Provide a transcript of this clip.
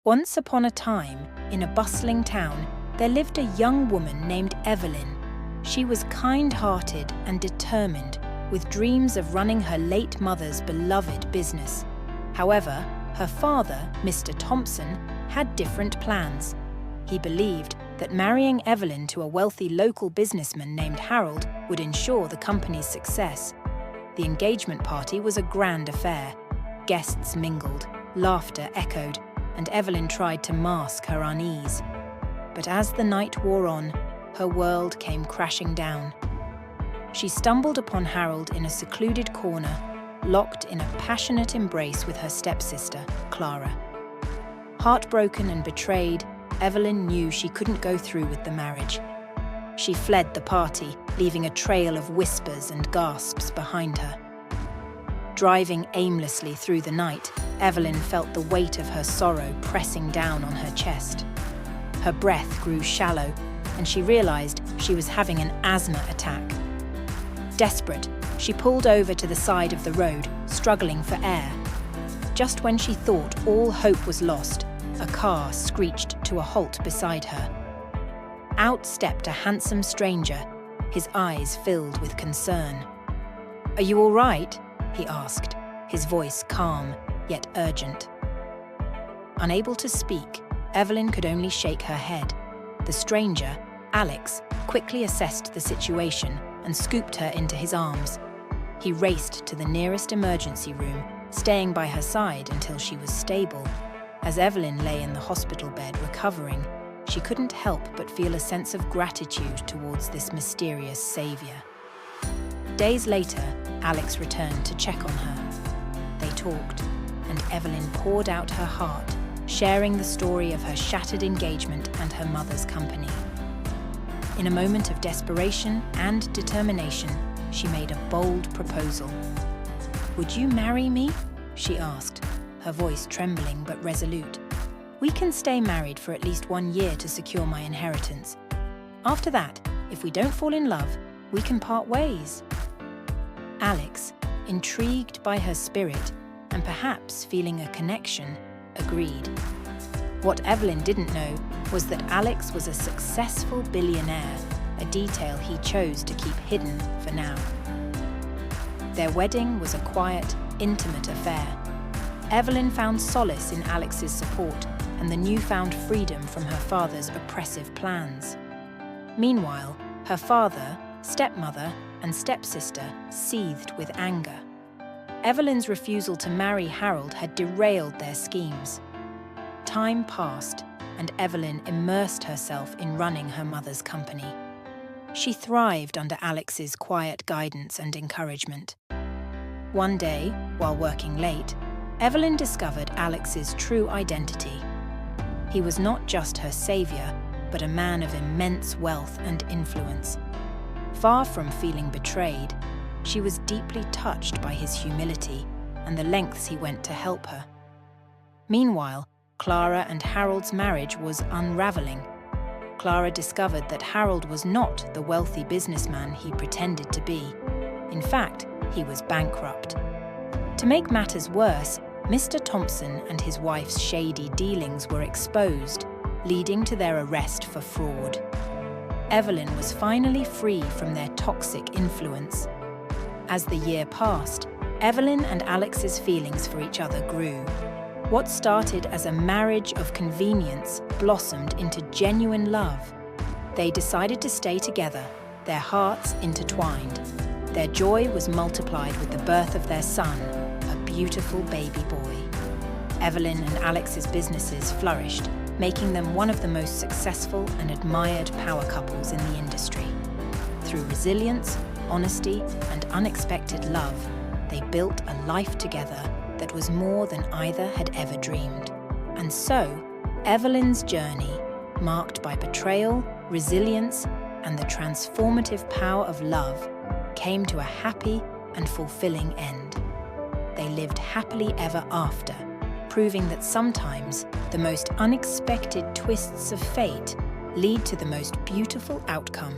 Once upon a time, in a bustling town, there lived a young woman named Evelyn. She was kind-hearted and determined, with dreams of running her late mother's beloved business. However, her father, Mr. Thompson, had different plans. He believed that marrying Evelyn to a wealthy local businessman named Harold would ensure the company's success. The engagement party was a grand affair. Guests mingled, laughter echoed, and Evelyn tried to mask her unease. But as the night wore on, her world came crashing down. She stumbled upon Harold in a secluded corner, locked in a passionate embrace with her stepsister, Clara. Heartbroken and betrayed, Evelyn knew she couldn't go through with the marriage. She fled the party, leaving a trail of whispers and gasps behind her. Driving aimlessly through the night, Evelyn felt the weight of her sorrow pressing down on her chest. Her breath grew shallow, and she realized she was having an asthma attack. Desperate, she pulled over to the side of the road, struggling for air. Just when she thought all hope was lost, a car screeched to a halt beside her. Out stepped a handsome stranger, his eyes filled with concern. "Are you all right?" he asked, his voice calm yet urgent. Unable to speak, Evelyn could only shake her head. The stranger, Alex, quickly assessed the situation and scooped her into his arms. He raced to the nearest emergency room, staying by her side until she was stable. As Evelyn lay in the hospital bed recovering, she couldn't help but feel a sense of gratitude towards this mysterious savior. Days later, Alex returned to check on her. They talked, and Evelyn poured out her heart, sharing the story of her shattered engagement and her mother's company. In a moment of desperation and determination, she made a bold proposal. "Would you marry me?" she asked, her voice trembling but resolute. "We can stay married for at least 1 year to secure my inheritance. After that, if we don't fall in love, we can part ways." Alex, intrigued by her spirit and perhaps feeling a connection, agreed. What Evelyn didn't know was that Alex was a successful billionaire, a detail he chose to keep hidden for now. Their wedding was a quiet, intimate affair. Evelyn found solace in Alex's support and the newfound freedom from her father's oppressive plans. Meanwhile, her father, stepmother, and stepsister seethed with anger. Evelyn's refusal to marry Harold had derailed their schemes. Time passed, and Evelyn immersed herself in running her mother's company. She thrived under Alex's quiet guidance and encouragement. One day, while working late, Evelyn discovered Alex's true identity. He was not just her savior, but a man of immense wealth and influence. Far from feeling betrayed, she was deeply touched by his humility and the lengths he went to help her. Meanwhile, Clara and Harold's marriage was unraveling. Clara discovered that Harold was not the wealthy businessman he pretended to be. In fact, he was bankrupt. To make matters worse, Mr. Thompson and his wife's shady dealings were exposed, leading to their arrest for fraud. Evelyn was finally free from their toxic influence. As the year passed, Evelyn and Alex's feelings for each other grew. What started as a marriage of convenience blossomed into genuine love. They decided to stay together, their hearts intertwined. Their joy was multiplied with the birth of their son, a beautiful baby boy. Evelyn and Alex's businesses flourished, making them one of the most successful and admired power couples in the industry. Through resilience, honesty, and unexpected love, they built a life together that was more than either had ever dreamed. And so, Evelyn's journey, marked by betrayal, resilience, and the transformative power of love, came to a happy and fulfilling end. They lived happily ever after, proving that sometimes the most unexpected twists of fate lead to the most beautiful outcomes.